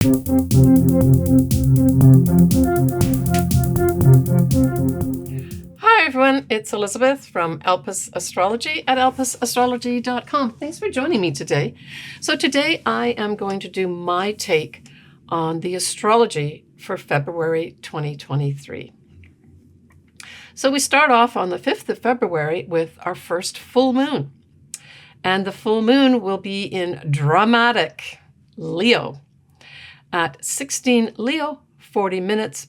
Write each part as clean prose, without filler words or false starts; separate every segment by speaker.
Speaker 1: Hi everyone, it's Elizabeth from Elpis Astrology at elpisastrology.com. Thanks for joining me today. So today I am going to do my take on the astrology for February 2023. So we start off on the 5th of February with our first full moon. And the full moon will be in dramatic Leo at 16 Leo, 40 minutes,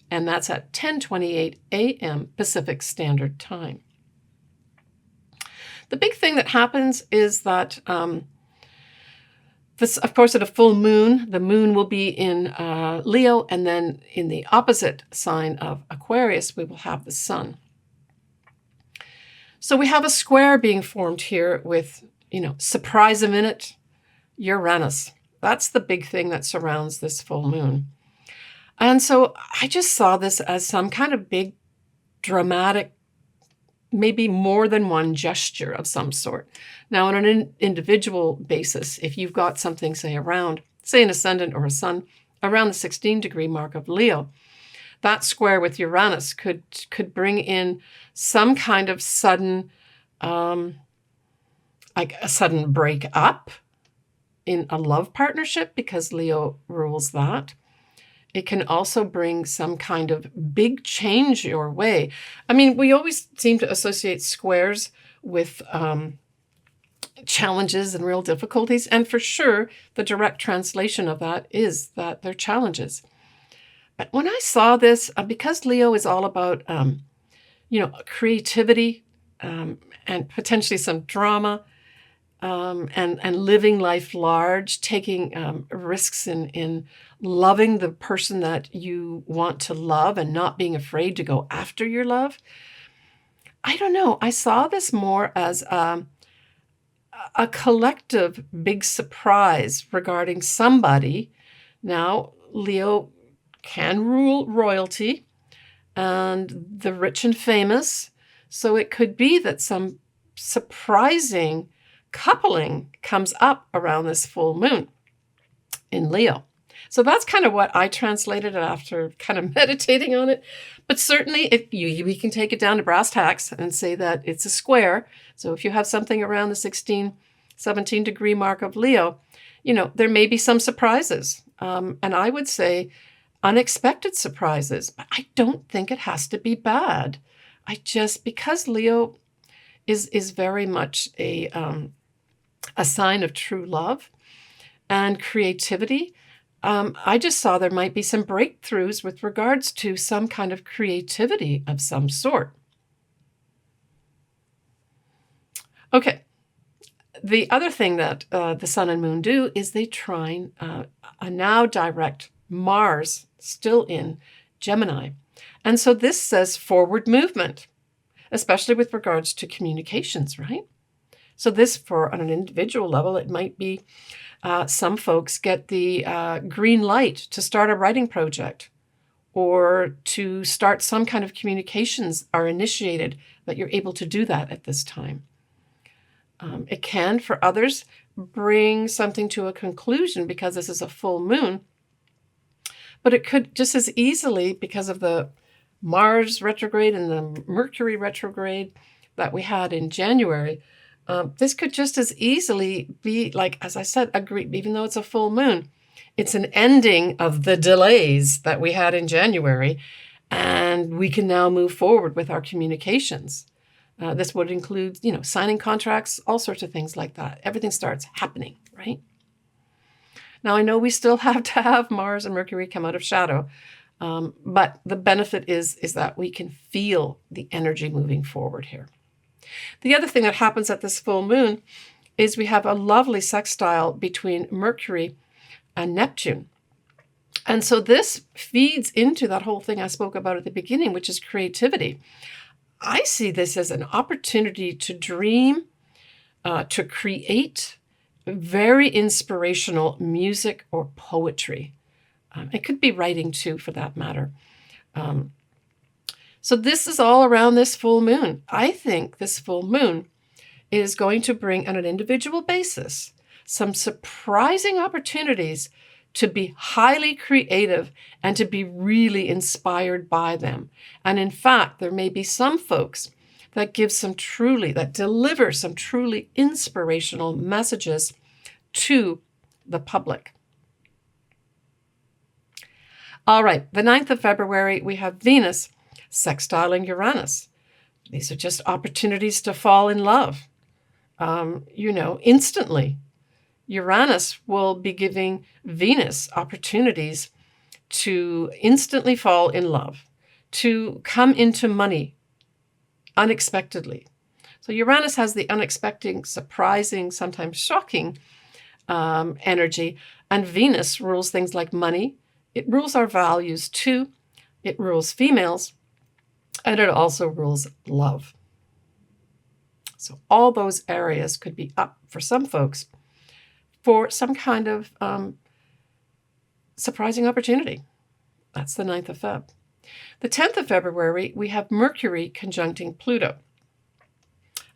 Speaker 1: and that's at 10:28 a.m. Pacific Standard Time. The big thing that happens is that this, of course, at a full moon, the moon will be in Leo, and then in the opposite sign of Aquarius, we will have the sun. So we have a square being formed here with, surprise a minute, Uranus. That's the big thing that surrounds this full moon. And so I just saw this as some kind of big, dramatic, maybe more than one gesture of some sort. Now, on an individual basis, if you've got something, say, around, say, an ascendant or a sun, around the 16-degree mark of Leo, that square with Uranus could bring in some kind of sudden, like a sudden break up in a love partnership, because Leo rules that. It can also bring some kind of big change your way. I mean, we always seem to associate squares with challenges and real difficulties. And for sure, the direct translation of that is that they're challenges. But when I saw this, because Leo is all about, creativity and potentially some drama, and living life large, taking risks in loving the person that you want to love and not being afraid to go after your love. I don't know. I saw this more as a collective big surprise regarding somebody. Now, Leo can rule royalty and the rich and famous. So it could be that some surprising coupling comes up around this full moon in Leo. So that's kind of what I translated after kind of meditating on it. But certainly we can take it down to brass tacks and say that it's a square. So if you have something around the 16, 17-degree mark of Leo, there may be some surprises. And I would say unexpected surprises. But I don't think it has to be bad. Because Leo is very much a sign of true love and creativity. I just saw there might be some breakthroughs with regards to some kind of creativity of some sort. Okay. The other thing that the sun and moon do is they trine a now direct Mars, still in Gemini. And so this says forward movement, especially with regards to communications, right? So this, on an individual level, it might be some folks get the green light to start a writing project or to start some kind of communications are initiated, that you're able to do that at this time. It can, for others, bring something to a conclusion because this is a full moon. But it could just as easily, because of the Mars retrograde and the Mercury retrograde that we had in January, this could just as easily be, like, as I said, even though it's a full moon, it's an ending of the delays that we had in January, and we can now move forward with our communications. This would include, signing contracts, all sorts of things like that. Everything starts happening, right? Now, I know we still have to have Mars and Mercury come out of shadow, but the benefit is that we can feel the energy moving forward here. The other thing that happens at this full moon is we have a lovely sextile between Mercury and Neptune. And so this feeds into that whole thing I spoke about at the beginning, which is creativity. I see this as an opportunity to dream, to create very inspirational music or poetry. It could be writing too, for that matter. So this is all around this full moon. I think this full moon is going to bring, on an individual basis, some surprising opportunities to be highly creative and to be really inspired by them. And in fact, there may be some folks that deliver some truly inspirational messages to the public. All right, the 9th of February, we have Venus sextiling Uranus. These are just opportunities to fall in love, instantly. Uranus will be giving Venus opportunities to instantly fall in love, to come into money unexpectedly. So Uranus has the unexpected, surprising, sometimes shocking energy, and Venus rules things like money. It rules our values too. It rules females, and it also rules love. So all those areas could be up for some folks for some kind of surprising opportunity. That's the 9th of Feb. The 10th of February, we have Mercury conjuncting Pluto.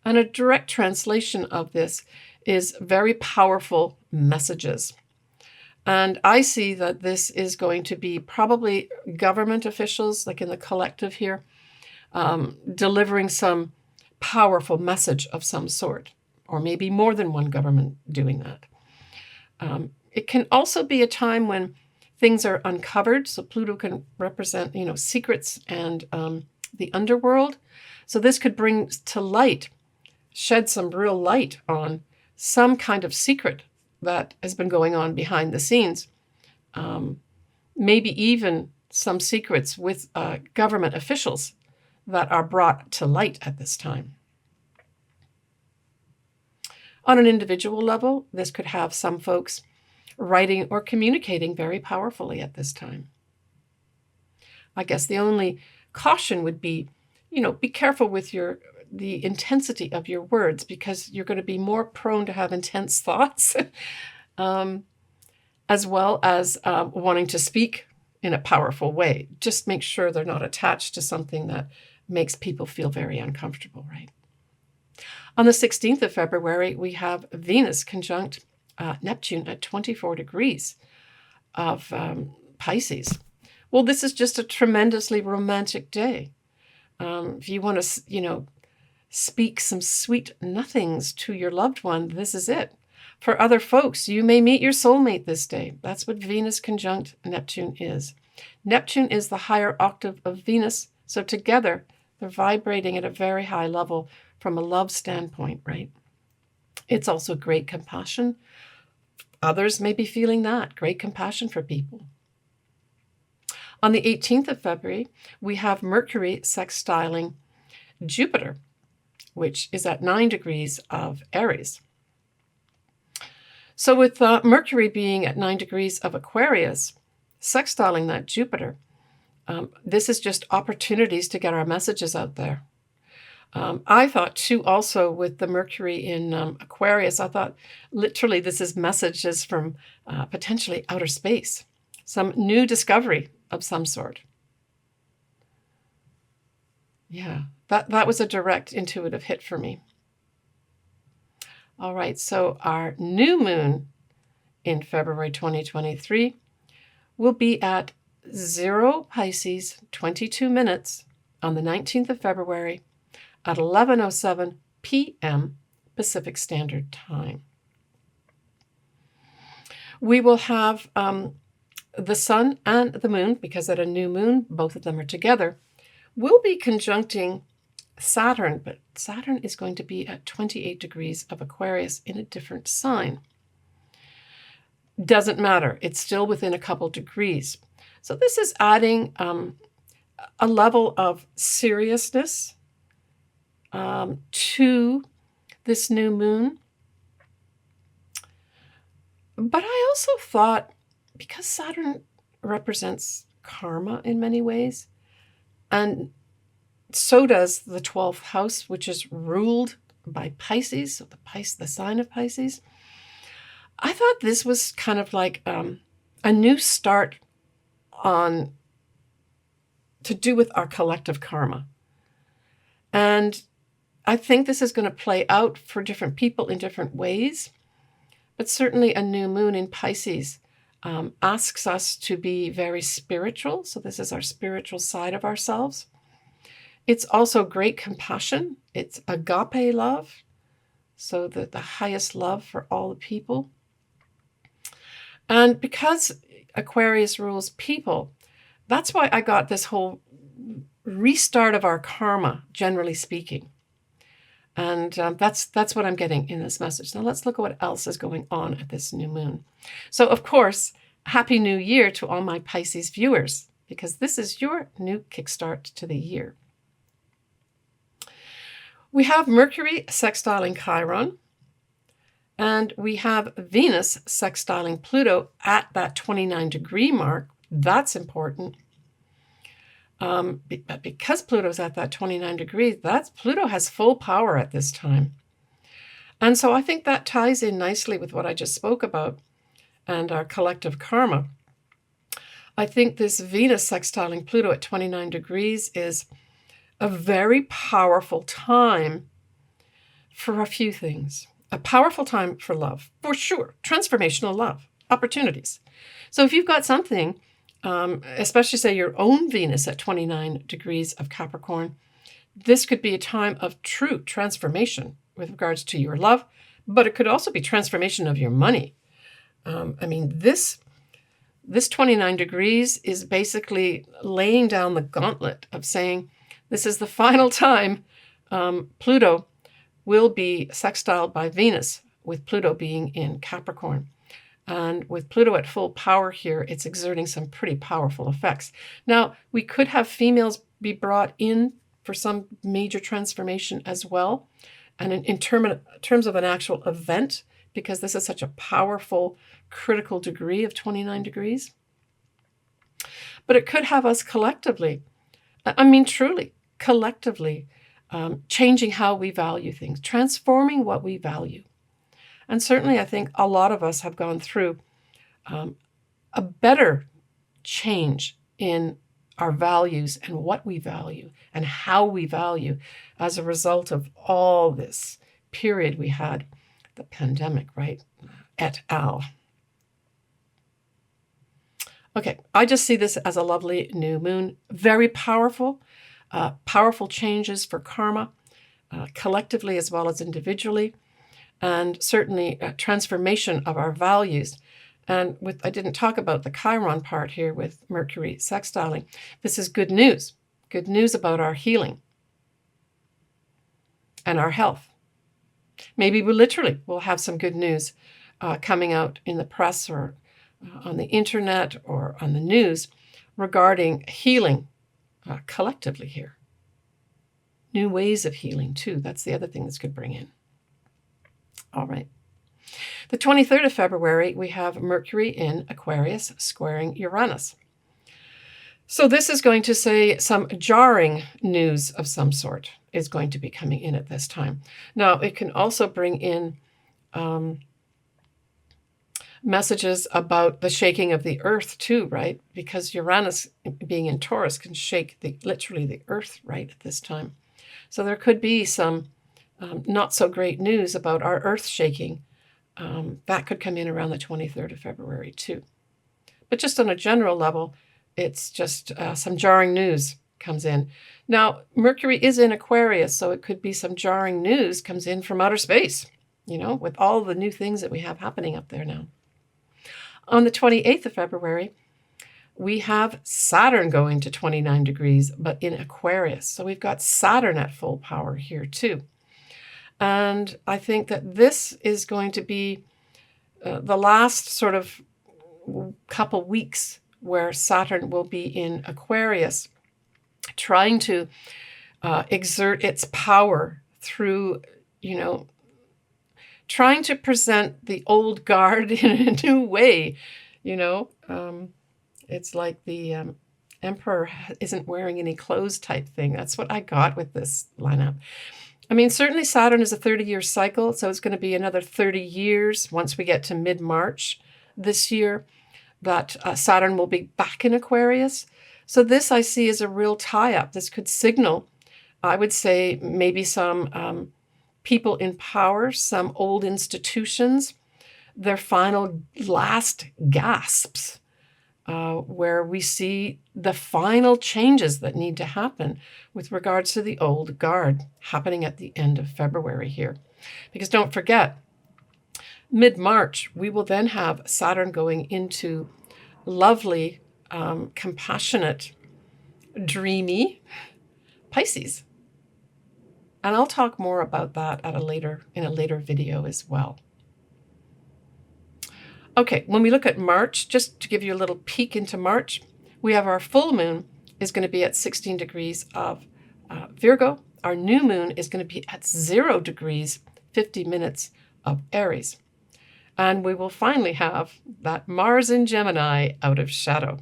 Speaker 1: And a direct translation of this is very powerful messages. And I see that this is going to be probably government officials, like in the collective here, delivering some powerful message of some sort, or maybe more than one government doing that. It can also be a time when things are uncovered. So Pluto can represent, secrets and the underworld. So this could bring to light, shed some real light on some kind of secret that has been going on behind the scenes. Maybe even some secrets with government officials that are brought to light at this time. On an individual level, this could have some folks writing or communicating very powerfully at this time. I guess the only caution would be, be careful with the intensity of your words, because you're going to be more prone to have intense thoughts, as well as wanting to speak in a powerful way. Just make sure they're not attached to something that makes people feel very uncomfortable, right? On the 16th of February, we have Venus conjunct Neptune at 24 degrees of Pisces. Well, this is just a tremendously romantic day. If you want to, speak some sweet nothings to your loved one, this is it. For other folks, you may meet your soulmate this day. That's what Venus conjunct Neptune is. Neptune is the higher octave of Venus, so together they're vibrating at a very high level from a love standpoint, right? It's also great compassion. Others may be feeling that, great compassion for people. On the 18th of February, we have Mercury sextiling Jupiter, which is at 9 degrees of Aries. So with Mercury being at 9 degrees of Aquarius, sextiling that Jupiter, this is just opportunities to get our messages out there. I thought too, also with the Mercury in Aquarius, I thought literally this is messages from potentially outer space, some new discovery of some sort. Yeah, that was a direct intuitive hit for me. All right, so our new moon in February 2023 will be at 0 Pisces, 22 minutes on the 19th of February at 11:07 p.m. Pacific Standard Time. We will have the sun and the moon, because at a new moon, both of them are together, will be conjuncting Saturn, but Saturn is going to be at 28 degrees of Aquarius in a different sign. Doesn't matter. It's still within a couple degrees. So this is adding a level of seriousness to this new moon. But I also thought, because Saturn represents karma in many ways, and so does the 12th house, which is ruled by Pisces, so the sign of Pisces, I thought this was kind of like a new start to do with our collective karma. And I think this is going to play out for different people in different ways, but certainly a new moon in Pisces asks us to be very spiritual. So this is our spiritual side of ourselves. It's also great compassion. It's agape love. So the highest love for all the people. And because Aquarius rules people, that's why I got this whole restart of our karma, generally speaking. And that's what I'm getting in this message. Now let's look at what else is going on at this new moon. So, of course, Happy New Year to all my Pisces viewers, because this is your new kickstart to the year. We have Mercury sextiling Chiron, and we have Venus sextiling Pluto at that 29-degree mark. That's important. But because Pluto's at that 29 degrees, Pluto has full power at this time. And so I think that ties in nicely with what I just spoke about and our collective karma. I think this Venus sextiling Pluto at 29 degrees is a very powerful time for a few things. A powerful time for love, for sure. Transformational love, opportunities. So if you've got something, especially say your own Venus at 29 degrees of Capricorn, this could be a time of true transformation with regards to your love, but it could also be transformation of your money. This 29 degrees is basically laying down the gauntlet of saying this is the final time Pluto will be sextiled by Venus, with Pluto being in Capricorn. And with Pluto at full power here, it's exerting some pretty powerful effects. Now, we could have females be brought in for some major transformation as well, and in terms of an actual event, because this is such a powerful, critical degree of 29 degrees. But it could have us collectively, truly, collectively, changing how we value things, transforming what we value. And certainly I think a lot of us have gone through a better change in our values and what we value and how we value as a result of all this period we had, the pandemic, right? Et al. Okay, I just see this as a lovely new moon, very powerful, powerful changes for karma, collectively as well as individually. And certainly a transformation of our values. And I didn't talk about the Chiron part here with Mercury sextiling. This is good news about our healing and our health. Maybe we'll have some good news coming out in the press or on the internet or on the news regarding healing collectively here. New ways of healing too. That's the other thing this could bring in. All right. The 23rd of February, we have Mercury in Aquarius squaring Uranus. So this is going to say some jarring news of some sort is going to be coming in at this time. Now, it can also bring in messages about the shaking of the earth too, right? Because Uranus being in Taurus can shake literally the earth right at this time. So there could be some not so great news about our earth shaking. That could come in around the 23rd of February too. But just on a general level, it's just some jarring news comes in. Now, Mercury is in Aquarius, so it could be some jarring news comes in from outer space, with all the new things that we have happening up there now. On the 28th of February, we have Saturn going to 29 degrees, but in Aquarius. So we've got Saturn at full power here too. And I think that this is going to be the last sort of couple weeks where Saturn will be in Aquarius, trying to exert its power through, trying to present the old guard in a new way. It's like the emperor isn't wearing any clothes type thing. That's what I got with this lineup. Certainly Saturn is a 30-year cycle, so it's going to be another 30 years once we get to mid-March this year that Saturn will be back in Aquarius. So this I see as a real tie-up. This could signal, I would say, maybe some people in power, some old institutions their final last gasps, where we see the final changes that need to happen with regards to the old guard happening at the end of February here. Because don't forget, mid-March, we will then have Saturn going into lovely, compassionate, dreamy Pisces. And I'll talk more about that in a later video as well. Okay, when we look at March, just to give you a little peek into March, we have our full moon is going to be at 16 degrees of Virgo. Our new moon is going to be at 0 degrees, 50 minutes of Aries. And we will finally have that Mars in Gemini out of shadow.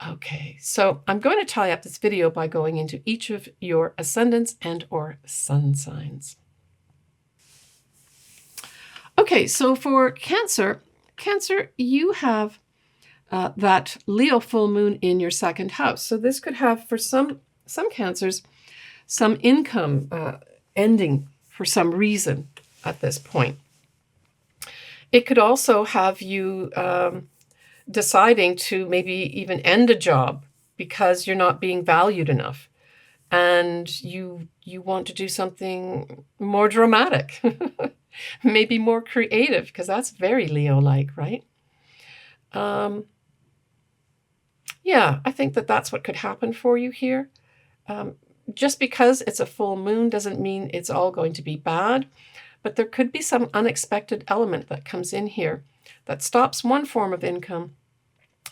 Speaker 1: Okay, so I'm going to tie up this video by going into each of your ascendants and or sun signs. Okay, so for Cancer, you have that Leo full moon in your second house. So this could have, for some Cancers, some income ending for some reason at this point. It could also have you deciding to maybe even end a job because you're not being valued enough, and you want to do something more dramatic. Maybe more creative, because that's very Leo-like, right? Yeah, I think that's what could happen for you here. Just because it's a full moon doesn't mean it's all going to be bad, but there could be some unexpected element that comes in here that stops one form of income,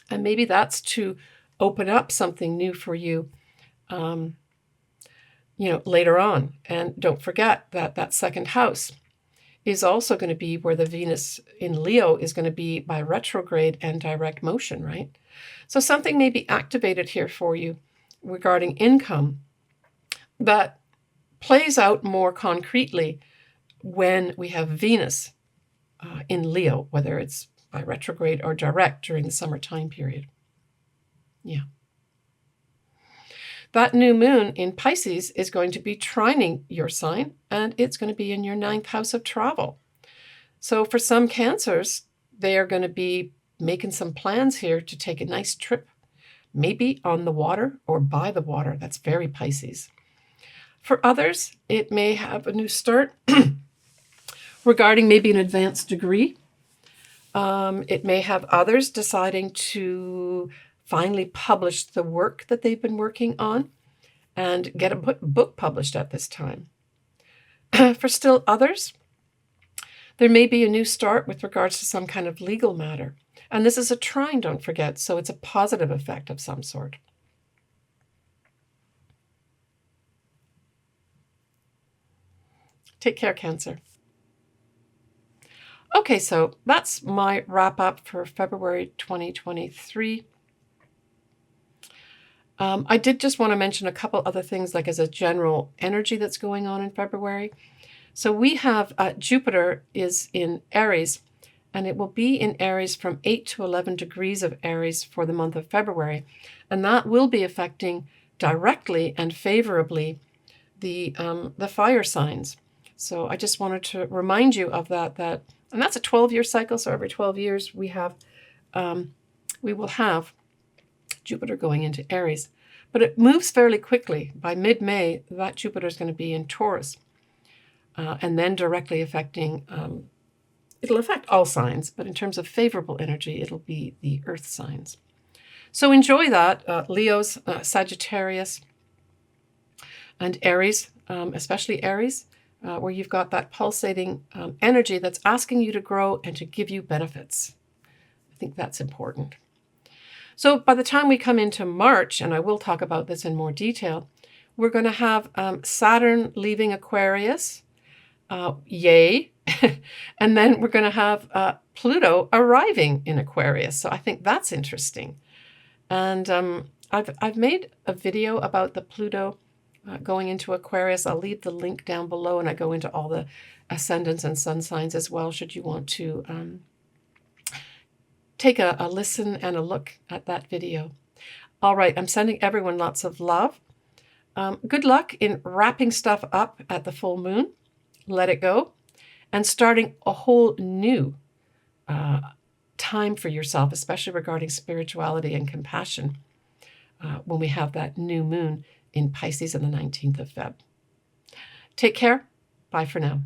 Speaker 1: and maybe that's to open up something new for you, later on. And don't forget that second house is also going to be where the Venus in Leo is going to be by retrograde and direct motion, right? So something may be activated here for you regarding income that plays out more concretely when we have Venus in Leo, whether it's by retrograde or direct during the summer time period. Yeah. That new moon in Pisces is going to be trining your sign, and it's going to be in your 9th house of travel. So for some Cancers, they are going to be making some plans here to take a nice trip, maybe on the water or by the water. That's very Pisces. For others, it may have a new start regarding maybe an advanced degree. It may have others deciding to finally publish the work that they've been working on and get a book published at this time. For still others, there may be a new start with regards to some kind of legal matter. And this is a trine, don't forget, so it's a positive effect of some sort. Take care, Cancer. Okay, so that's my wrap up for February 2023. I did just want to mention a couple other things, like as a general energy that's going on in February. So we have Jupiter is in Aries, and it will be in Aries from 8 to 11 degrees of Aries for the month of February. And that will be affecting directly and favorably the fire signs. So I just wanted to remind you of that, and that's a 12-year cycle. So every 12 years we will have Jupiter going into Aries, but it moves fairly quickly. By mid-May, that Jupiter is going to be in Taurus, and then directly affecting, it'll affect all signs, but in terms of favorable energy, it'll be the earth signs. So enjoy that, Leos, Sagittarius, and Aries, especially Aries, where you've got that pulsating energy that's asking you to grow and to give you benefits. I think that's important. So by the time we come into March, and I will talk about this in more detail, we're going to have Saturn leaving Aquarius, yay, and then we're going to have Pluto arriving in Aquarius. So I think that's interesting. And I've made a video about the Pluto going into Aquarius. I'll leave the link down below, and I go into all the ascendants and sun signs as well, should you want to take a listen and a look at that video. All right, I'm sending everyone lots of love. Good luck in wrapping stuff up at the full moon. Let it go. and starting a whole new time for yourself, especially regarding spirituality and compassion, when we have that new moon in Pisces on the 19th of Feb. Take care. Bye for now.